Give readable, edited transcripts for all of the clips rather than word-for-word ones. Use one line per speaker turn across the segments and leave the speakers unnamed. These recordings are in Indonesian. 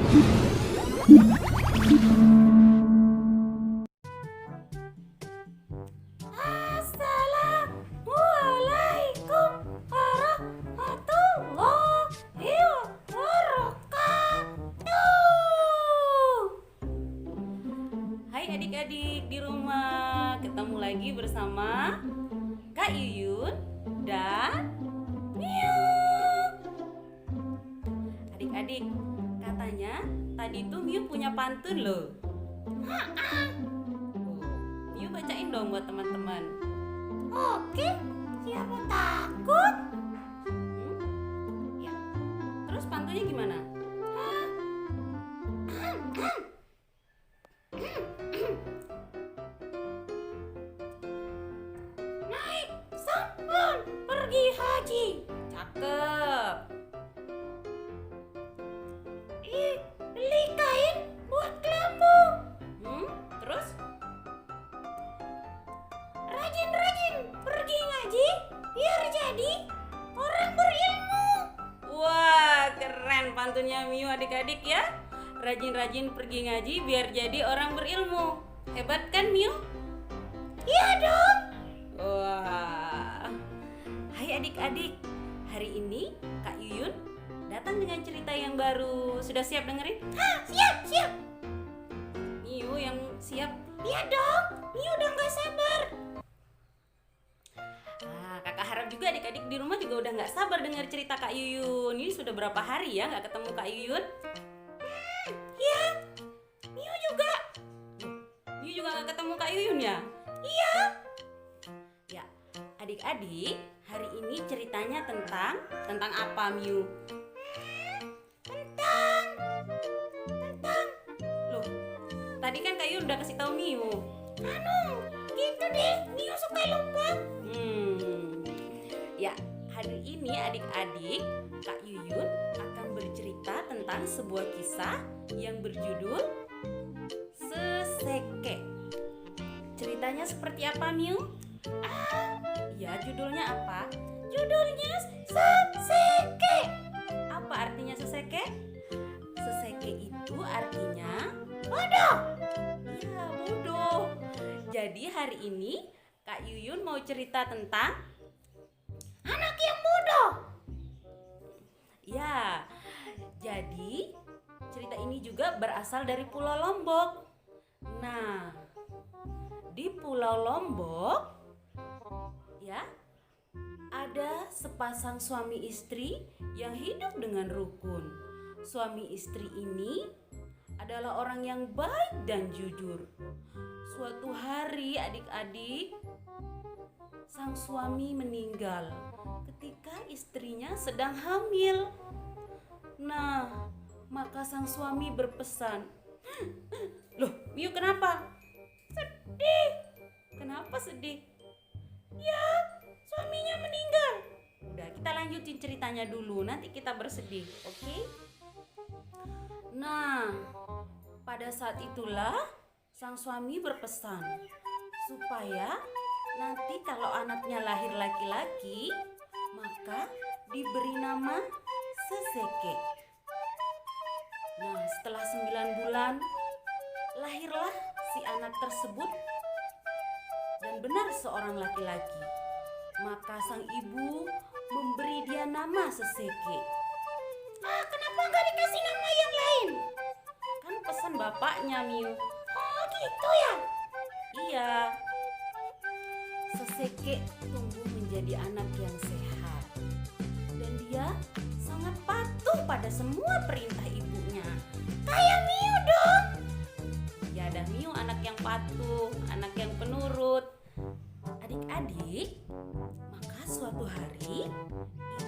Assalamualaikum warahmatullahi wabarakatuh. Hai adik-adik di rumah, ketemu lagi bersama Kak Yuyun dan Miu. Adik-adik, katanya tadi tuh Miu punya pantun loh. Miu bacain dong buat teman-teman. Oke, siapa takut? Ya. Terus pantunnya gimana? Naik sampun pergi haji. Cakep. Beli kain buat kelambu. Terus? Rajin-rajin pergi ngaji biar jadi orang berilmu. Wah, keren pantunnya Miu adik-adik ya. Rajin-rajin pergi ngaji biar jadi orang berilmu. Hebat kan Miu? Iya dong. Wah. Hai adik-adik, hari ini Kak Yuyun datang dengan cerita yang baru. Sudah siap dengerin? Siap. Miu yang siap? Iya dong, Miu udah gak sabar. Kakak harap juga adik-adik di rumah juga udah gak sabar dengar cerita Kak Yuyun. Ini sudah berapa hari ya gak ketemu Kak Yuyun? Iya, Miu juga. Miu juga gak ketemu Kak Yuyun ya? Iya. Ya, adik-adik, hari ini ceritanya tentang apa Miu? Loh, tadi kan Kak Yuyun udah kasih tahu Miu. Gitu deh, Miu suka lupa. Ya, hari ini adik-adik, Kak Yuyun akan bercerita tentang sebuah kisah yang berjudul Seseke. Ceritanya seperti apa, Miu? Ya, judulnya apa? Judulnya Seseke. Apa artinya seseke? Seseke itu artinya bodoh. Ya, bodoh. Jadi hari ini Kak Yuyun mau cerita tentang anak yang bodoh. Ya, jadi cerita ini juga berasal dari Pulau Lombok. Nah, di Pulau Lombok ya, ada sepasang suami istri yang hidup dengan rukun. Suami istri ini adalah orang yang baik dan jujur. Suatu hari adik-adik, sang suami meninggal ketika istrinya sedang hamil. Nah, maka sang suami berpesan. Loh, Miu kenapa? Sedih. Kenapa sedih? Ya, suaminya meninggal. Udah, kita lanjutin ceritanya dulu, nanti kita bersedih, oke? Nah, pada saat itulah sang suami berpesan supaya nanti kalau anaknya lahir laki-laki, maka diberi nama Seseke. Nah, setelah 9 bulan, lahirlah si anak tersebut dan benar seorang laki-laki. Maka sang ibu memberi dia nama Seseke. Kenapa gak dikasih nama yang lain? Kan pesan bapaknya, Miu. Oh gitu ya? Iya. Seseke tumbuh menjadi anak yang sehat. Dan dia sangat patuh pada semua perintah ibunya. Kayak Miu dong. Ya ada Miu anak yang patuh, anak yang penurut. Adik-adik, maka suatu hari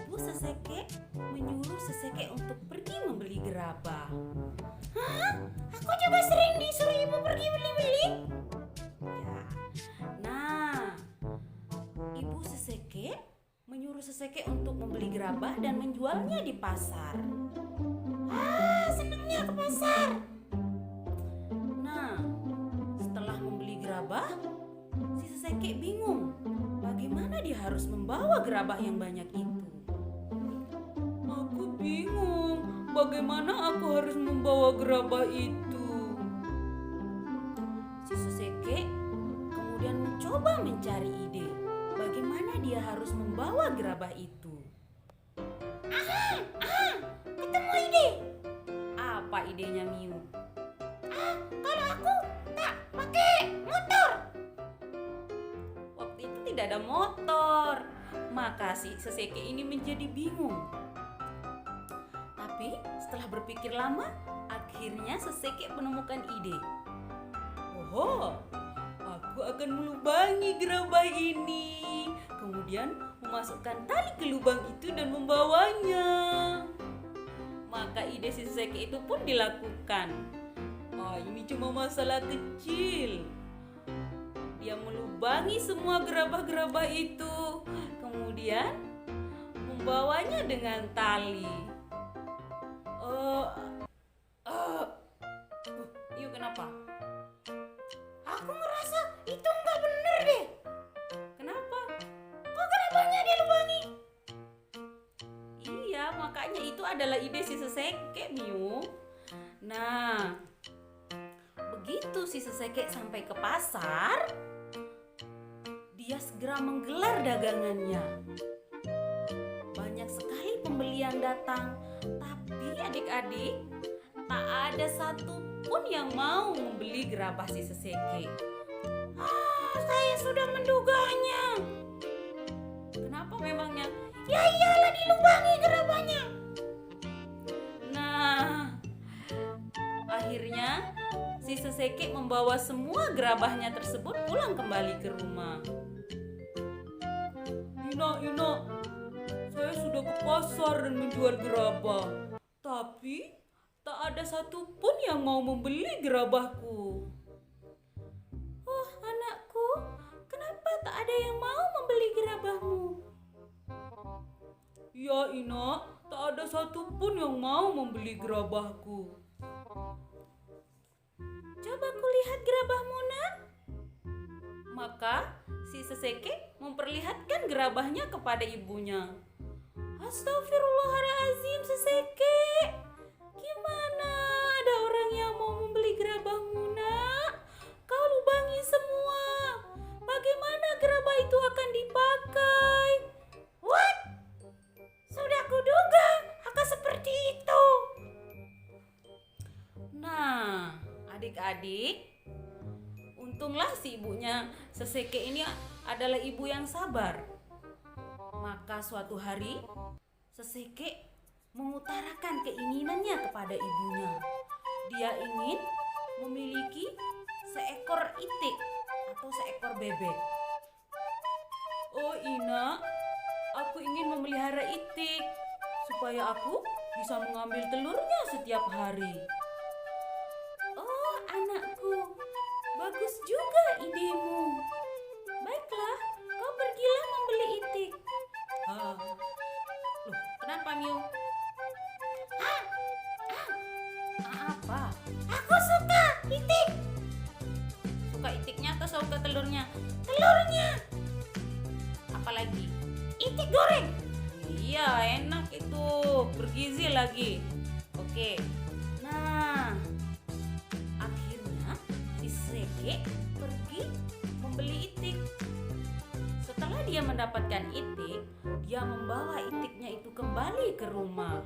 ibu Seseke menyuruh Seseke untuk pergi membeli gerabah. Aku juga sering disuruh ibu pergi beli-beli. Ya. Nah, ibu Seseke menyuruh Seseke untuk membeli gerabah dan menjualnya di pasar. Senangnya ke pasar. Nah, setelah membeli gerabah, si Seseke bingung bagaimana dia harus membawa gerabah yang banyak itu. Aku bingung bagaimana aku harus membawa gerabah itu? Si Seseke kemudian mencoba mencari ide bagaimana dia harus membawa gerabah itu. Ketemu ide. Apa idenya Miu? Kalau aku tak pakai motor. Waktu itu tidak ada motor, maka si Seseke ini menjadi bingung. Tapi setelah berpikir lama, akhirnya Seseke menemukan ide. Oh, aku akan melubangi gerabah ini, kemudian memasukkan tali ke lubang itu dan membawanya. Maka ide si Seseke itu pun dilakukan. Ini cuma masalah kecil. Dia melubangi semua gerabah-gerabah itu, kemudian membawanya dengan tali. Yuk, kenapa? Aku ngerasa itu nggak bener deh. Kenapa? Kok gerabahnya dia lubangi? Iya, makanya itu adalah ide si Seseke, Miu. Nah, begitu si Seseke sampai ke pasar, dia segera menggelar dagangannya. Banyak sekali pembeli yang datang, tapi adik-adik, tak ada satu pun yang mau membeli gerabah si Seseke. Saya sudah menduganya. Kenapa memangnya? Ya iyalah, dilubangi gerabahnya. Nah, akhirnya si Seseke membawa semua gerabahnya tersebut pulang kembali ke rumah. Ina, saya sudah ke pasar dan menjual gerabah, tapi tak ada satupun yang mau membeli gerabahku. Oh anakku, kenapa tak ada yang mau membeli gerabahmu? Ya Ina, tak ada satupun yang mau membeli gerabahku. Coba kulihat gerabahmu, Nak. Maka si Seseke memperlihatkan gerabahnya kepada ibunya. Astagfirullahaladzim, Seseke. Gimana ada orang yang mau membeli gerabahmu, Nak? Kau lubangi semua. Bagaimana gerabah itu akan dipakai? What? Sudah kuduga akan seperti itu. Nah, adik-adik, untunglah si ibunya Seseke ini adalah ibu yang sabar. Maka suatu hari Seseke mengutarakan keinginannya kepada ibunya. Dia ingin memiliki seekor itik atau seekor bebek. Oh Ina, aku ingin memelihara itik supaya aku bisa mengambil telurnya setiap hari. Oh anakku, bagus juga idemu. Baiklah, kau pergilah membeli itik. Loh, kenapa Miu? Apa? Aku suka itik. Suka itiknya atau suka telurnya? Telurnya. Apalagi? Itik goreng. Iya, enak itu, bergizi lagi. Oke. Nah, akhirnya si Seseke pergi membeli itik. Setelah dia mendapatkan itik, dia membawa itiknya itu kembali ke rumah.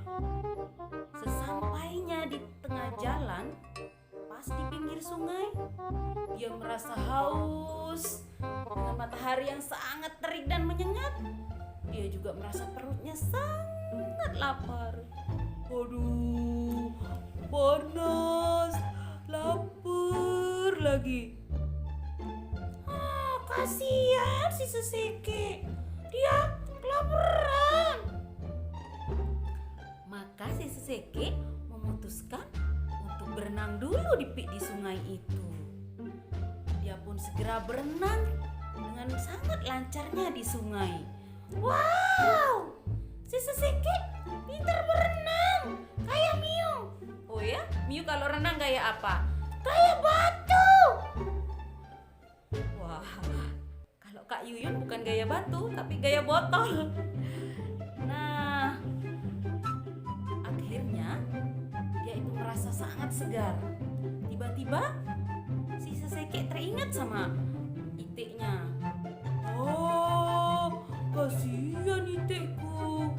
Sesampainya di tengah jalan, pas di pinggir sungai, dia merasa haus dengan matahari yang sangat terik dan menyengat. Dia juga merasa perutnya sangat lapar. Aduh, panas, lapar lagi. Kasihan si Seseke, dia kelaparan. Maka si Seseke memutuskan untuk berenang dulu di sungai itu. Dia pun segera berenang dengan sangat lancarnya di sungai. Wow, si Seseke pintar berenang kayak Miu. Oh ya, Miu kalau renang kayak apa? Kayak batu. Wah, kalau Kak Yuyun bukan gaya batu, tapi gaya botol. Nah, akhirnya sangat segar. Tiba-tiba si Seseke teringat sama itiknya. Oh, kasihan itikku.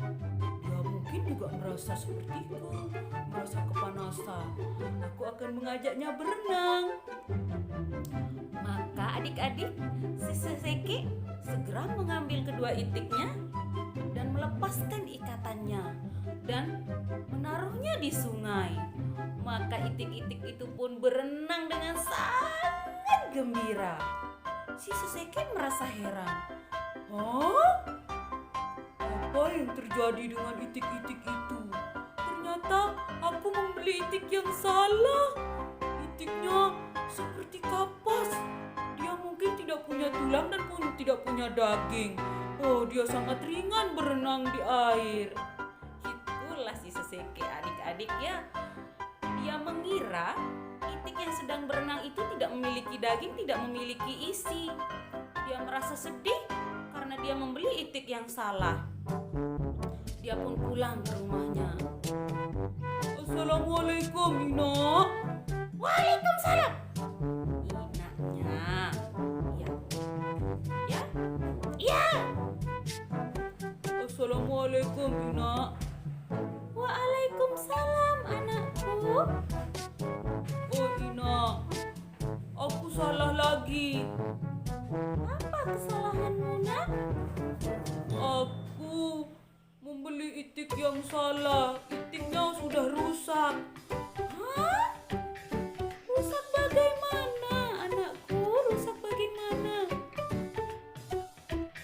Dia mungkin juga merasa sepertiku, merasa kepanasan. Aku akan mengajaknya berenang. Maka adik-adik, si Seseke segera mengambil kedua itiknya dan melepaskan ikatannya dan menaruhnya di sungai. Maka itik-itik itu pun berenang dengan sangat gembira. Si Seseke merasa heran. Hah? Apa yang terjadi dengan itik-itik itu? Ternyata aku membeli itik yang salah. Itiknya seperti kapas. Dia mungkin tidak punya tulang dan pun tidak punya daging. Oh, dia sangat ringan berenang di air. Itulah si Seseke, adik-adik ya. Dia mengira itik yang sedang berenang itu tidak memiliki daging, tidak memiliki isi. Dia merasa sedih karena dia membeli itik yang salah. Dia pun pulang ke rumahnya. Assalamualaikum, Ina. Waalaikumsalam. Inaknya. Ya. Assalamualaikum, Ina. Waalaikumsalam, anakku. Oh, Ina. Aku salah lagi. Apa kesalahanmu, Nak? Aku membeli itik yang salah. Itiknya sudah rusak. Hah? Rusak bagaimana, anakku? Rusak bagaimana?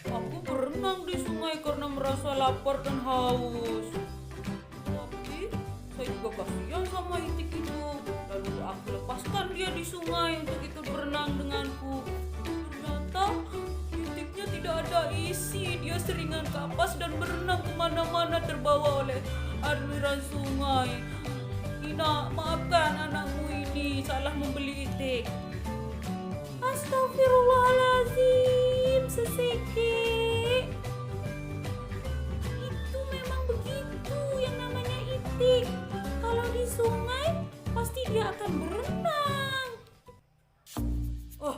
Aku berenang di sungai karena merasa lapar dan haus. Tapi saya juga kasihan sama itik itu. Lalu aku lepaskan dia di sungai untuk ikut berenang denganku. Ternyata itiknya tidak ada isi. Dia seringan kapas dan berenang kemana-mana terbawa oleh aliran sungai. Ina, maafkan anakmu ini salah membeli itik. Astagfirullahaladzim, Seseke. Itu memang begitu yang namanya itik. Kalau di sungai pasti dia akan berenang. Oh,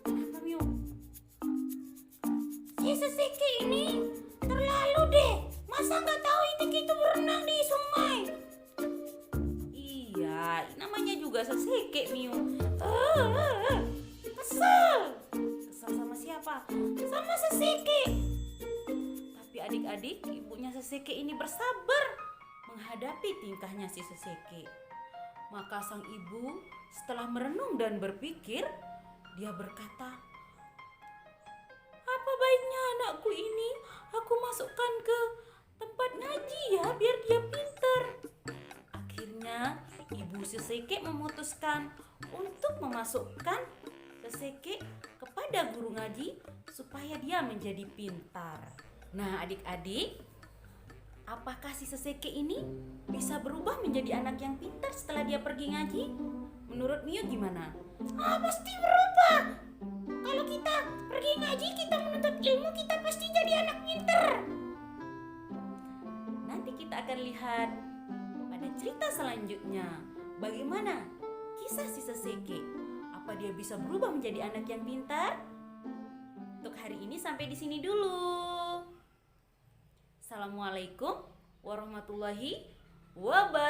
apa Mio? Si Seseke ini terlalu deh. Masa nggak tahu itik itu berenang di sungai? Iya, namanya juga Seseke, Mio. Kesel. Kesel sama siapa? Sama Seseke. Tapi adik-adik, ibunya Seseke ini bersabar menghadapi tingkahnya si Seseke. Maka sang ibu setelah merenung dan berpikir, dia berkata, apa baiknya anakku ini aku masukkan ke tempat ngaji ya, biar dia pintar. Akhirnya ibu Seseke memutuskan untuk memasukkan Seseke kepada guru ngaji supaya dia menjadi pintar. Nah adik-adik, apakah si Seseke ini bisa berubah menjadi anak yang pintar setelah dia pergi ngaji? Menurut Mio gimana? Pasti berubah. Kalau kita pergi ngaji, kita menuntut ilmu, kita pasti jadi anak pintar. Nanti kita akan lihat pada cerita selanjutnya bagaimana kisah si Seseke. Apa dia bisa berubah menjadi anak yang pintar? Untuk hari ini sampai di sini dulu. Assalamualaikum warahmatullahi wabarakatuh.